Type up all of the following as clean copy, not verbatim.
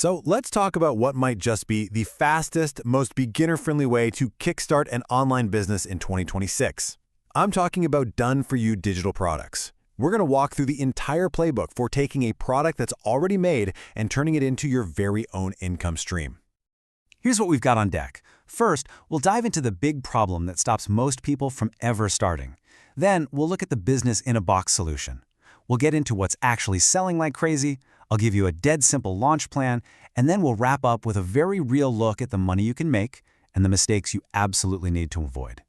So let's talk about what might just be the fastest, most beginner-friendly way to kickstart an online business in 2026. I'm talking about done-for-you digital products. We're going to walk through the entire playbook for taking a product that's already made and turning it into your very own income stream. Here's what we've got on deck. First, we'll dive into the big problem that stops most people from ever starting. Then, we'll look at the business-in-a-box solution. We'll get into what's actually selling like crazy, I'll give you a dead simple launch plan, and then we'll wrap up with a very real look at the money you can make and the mistakes you absolutely need to avoid.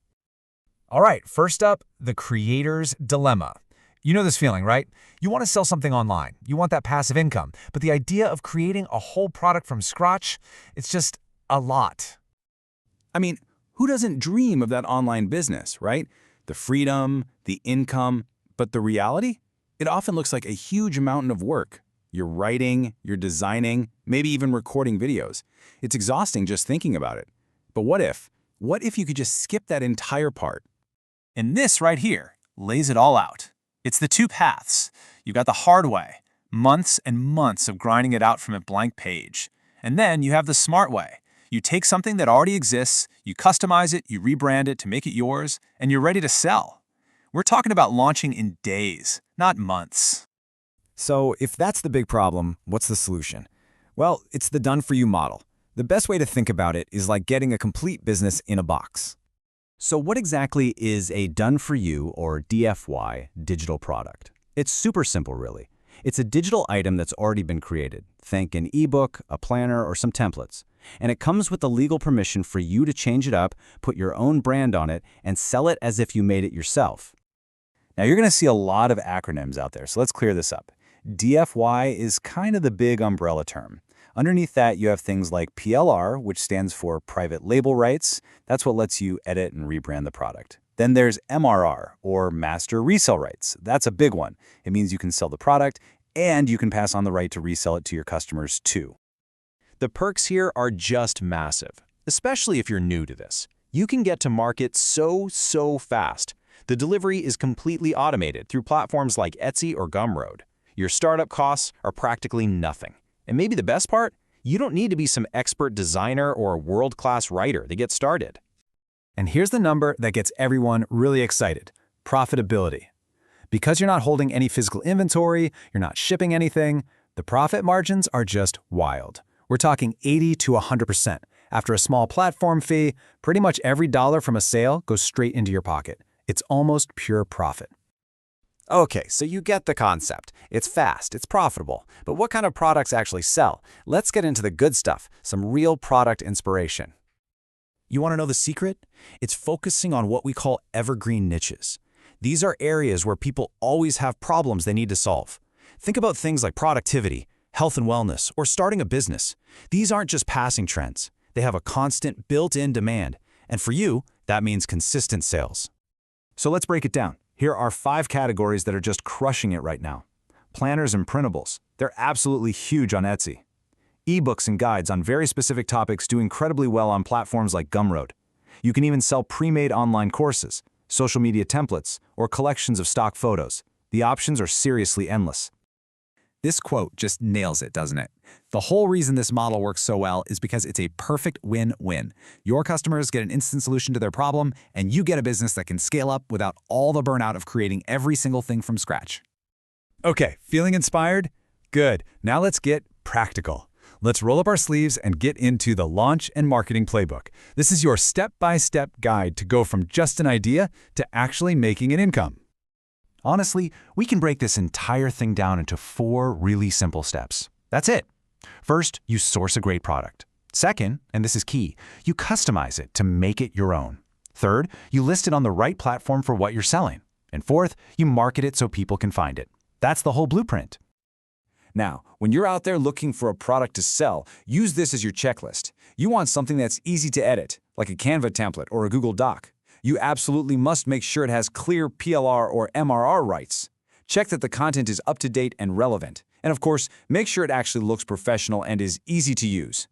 All right, first up, the creator's dilemma. You know this feeling, right? You want to sell something online. You want that passive income. But the idea of creating a whole product from scratch, it's just a lot. I mean, who doesn't dream of that online business, right? The freedom, the income, but the reality? It often looks like a huge mountain of work. You're writing, you're designing, maybe even recording videos. It's exhausting just thinking about it. But what if? What if you could just skip that entire part? And this right here lays it all out. It's the two paths. You've got the hard way, months and months of grinding it out from a blank page. And then you have the smart way. You take something that already exists, you customize it, you rebrand it to make it yours, and you're ready to sell. We're talking about launching in days, not months. So if that's the big problem, what's the solution? Well, it's the done-for-you model. The best way to think about it is like getting a complete business in a box. So what exactly is a done-for-you or DFY digital product? It's super simple, really. It's a digital item that's already been created. Think an ebook, a planner, or some templates. And it comes with the legal permission for you to change it up, put your own brand on it, and sell it as if you made it yourself. Now, you're going to see a lot of acronyms out there, so let's clear this up. DFY is kind of the big umbrella term. Underneath that, you have things like PLR, which stands for private label rights. That's what lets you edit and rebrand the product. Then there's MRR, or master resale rights. That's a big one. It means you can sell the product, and you can pass on the right to resell it to your customers too. The perks here are just massive, especially if you're new to this. You can get to market so fast. The delivery is completely automated through platforms like Etsy or Gumroad. Your startup costs are practically nothing. And maybe the best part? You don't need to be some expert designer or a world-class writer to get started. And here's the number that gets everyone really excited: profitability. Because you're not holding any physical inventory, you're not shipping anything, the profit margins are just wild. We're talking 80 to 100%. After a small platform fee, pretty much every dollar from a sale goes straight into your pocket. It's almost pure profit. Okay, so you get the concept. It's fast, it's profitable. But what kind of products actually sell? Let's get into the good stuff, some real product inspiration. You want to know the secret? It's focusing on what we call evergreen niches. These are areas where people always have problems they need to solve. Think about things like productivity, health and wellness, or starting a business. These aren't just passing trends. They have a constant built-in demand. And for you, that means consistent sales. So let's break it down. Here are 5 categories that are just crushing it right now. Planners and printables. They're absolutely huge on Etsy. Ebooks and guides on very specific topics do incredibly well on platforms like Gumroad. You can even sell pre-made online courses, social media templates, or collections of stock photos. The options are seriously endless. This quote just nails it, doesn't it? The whole reason this model works so well is because it's a perfect win-win. Your customers get an instant solution to their problem, and you get a business that can scale up without all the burnout of creating every single thing from scratch. Okay, feeling inspired? Good. Now let's get practical. Let's roll up our sleeves and get into the launch and marketing playbook. This is your step-by-step guide to go from just an idea to actually making an income. Honestly, we can break this entire thing down into 4 really simple steps. That's it. First, you source a great product. Second, and this is key, you customize it to make it your own. Third, you list it on the right platform for what you're selling. And fourth, you market it so people can find it. That's the whole blueprint. Now, when you're out there looking for a product to sell, use this as your checklist. You want something that's easy to edit, like a Canva template or a Google Doc. You absolutely must make sure it has clear PLR or MRR rights. Check that the content is up to date and relevant. And of course, make sure it actually looks professional and is easy to use.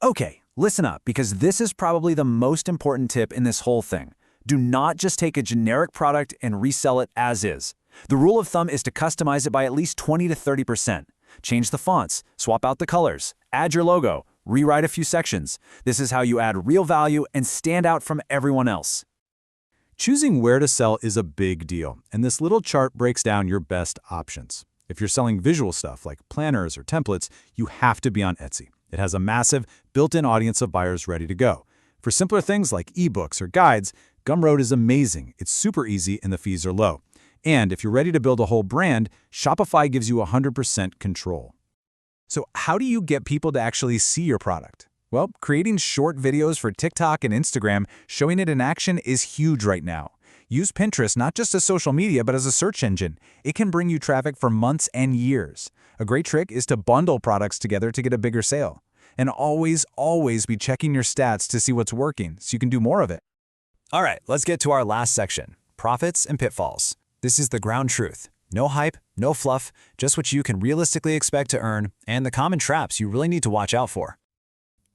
Okay, listen up, because this is probably the most important tip in this whole thing. Do not just take a generic product and resell it as is. The rule of thumb is to customize it by at least 20 to 30%. Change the fonts, swap out the colors, add your logo, rewrite a few sections. This is how you add real value and stand out from everyone else. Choosing where to sell is a big deal, and this little chart breaks down your best options. If you're selling visual stuff like planners or templates, you have to be on Etsy. It has a massive, built-in audience of buyers ready to go. For simpler things like ebooks or guides, Gumroad is amazing. It's super easy and the fees are low. And if you're ready to build a whole brand, Shopify gives you 100% control. So how do you get people to actually see your product? Well, creating short videos for TikTok and Instagram showing it in action is huge right now. Use Pinterest not just as social media, but as a search engine. It can bring you traffic for months and years. A great trick is to bundle products together to get a bigger sale. And always be checking your stats to see what's working so you can do more of it. All right, let's get to our last section, profits and pitfalls. This is the ground truth. No hype, no fluff, just what you can realistically expect to earn and the common traps you really need to watch out for.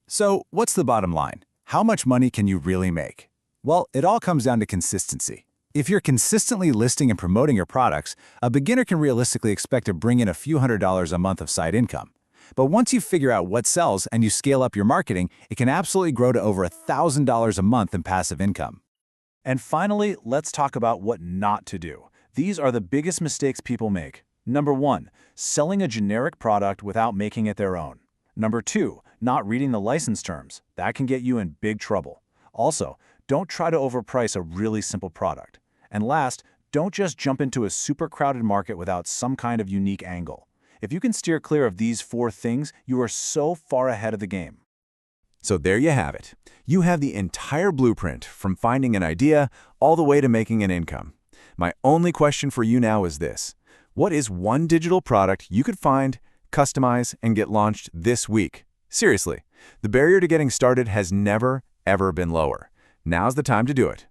So, what's the bottom line? How much money can you really make? Well, it all comes down to consistency. If you're consistently listing and promoting your products, a beginner can realistically expect to bring in a few $100s a month of side income. But once you figure out what sells and you scale up your marketing, it can absolutely grow to over $1,000 a month in passive income. And finally, let's talk about what not to do. These are the biggest mistakes people make. Number 1, selling a generic product without making it their own. Number 2, not reading the license terms. That can get you in big trouble. Also, don't try to overprice a really simple product. And last, don't just jump into a super crowded market without some kind of unique angle. If you can steer clear of these 4 things, you are so far ahead of the game. So there you have it. You have the entire blueprint from finding an idea all the way to making an income. My only question for you now is this. What is one digital product you could find, customize, and get launched this week? Seriously, the barrier to getting started has never, ever been lower. Now's the time to do it.